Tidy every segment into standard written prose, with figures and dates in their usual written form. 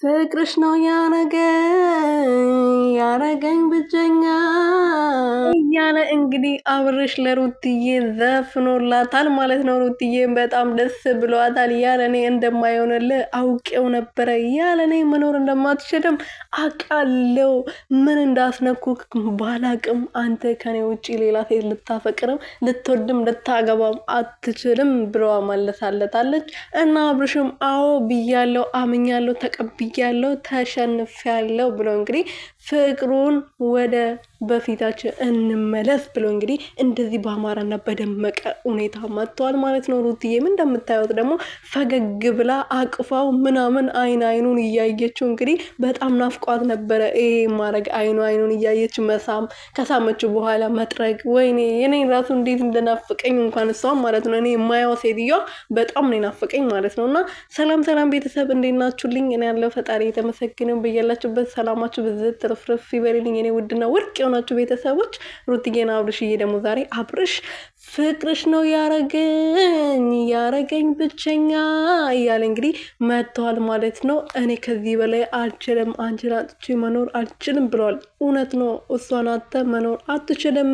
ፍቅርሽ ነው ያረገኝ ብቸኛ እያለ እንግዲህ አብርሽ ለሩትዬ ዘፍኖላታል ማለት ነው። ሩትዬም በጣም ደስ ብሏታል። ያለ እኔ እንደማይሆንልህ አውቄው ነበረ፣ ያለ እኔ መኖር እንደማትችልም አውቃለሁ። ምን እንዳስነኩክ ባላቅም አንተ ከኔ ውጪ ሌላ ሴት ልታፈቅርም ልትወድም ልታገባም አትችልም ብለዋ መለሳለታለች። እና አብርሽም አዎ ብያለሁ፣ አምኛለሁ፣ ተቀብያለሁ፣ ተሸንፊያለሁ ብሎ እንግዲህ ፍቅሩን ወደ በፊታችን እንመለስ ብሎ እንግዲህ እንደዚህ በአማራና በደመቀ ሁኔታ መጥቷል ማለት ነው። ሩትዬም እንደምታዩት ደግሞ ፈገግ ብላ አቅፋው ምናምን አይኑን እያየችው እንግዲህ በጣም ናፍቋት ነበረ። ይሄ ማድረግ አይኑን እያየች መሳም፣ ከሳመችው በኋላ መጥረግ፣ ወይኔ የኔ ራሱ እንዴት እንደናፍቀኝ እንኳን እሷም ማለት ነው። እኔ የማየው ሴትዮዋ በጣም ነው ናፍቀኝ ማለት ነው። እና ሰላም ቤተሰብ እንዴት ናችሁልኝ? እኔ ያለው ፈጣሪ የተመሰገነ በያላችሁበት ሰላማችሁ ብዝት ትርፍርፍ ይበልልኝ። እኔ ውድና ወርቅ የሆናችሁ ቤተሰቦች ሩትዬና አብርሽዬ ደግሞ ዛሬ አብርሽ ፍቅርሽ ነው ያረገኝ ብቸኛ እያለ እንግዲህ መጥተዋል ማለት ነው። እኔ ከዚህ በላይ አልችልም፣ አንቺን አጥቼ መኖር አልችልም ብለዋል። እውነት ነው፣ እሷን አጥተ መኖር አትችልም፣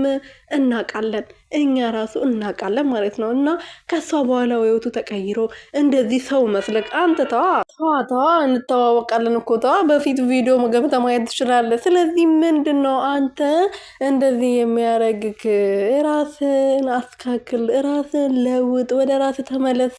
እናቃለን፣ እኛ ራሱ እናቃለን ማለት ነው። እና ከሷ በኋላ ህይወቱ ተቀይሮ እንደዚህ ሰው መስለክ አንተ ተዋ እንተዋወቃለን እኮ ተዋ። በፊት ቪዲዮ ገብተህ ማየት ትችላለህ። ስለዚህ ምንድን ነው አንተ እንደዚህ የሚያረግክ? ራስን አስተካክል፣ ራስን ለውጥ፣ ወደ ራስ ተመለስ።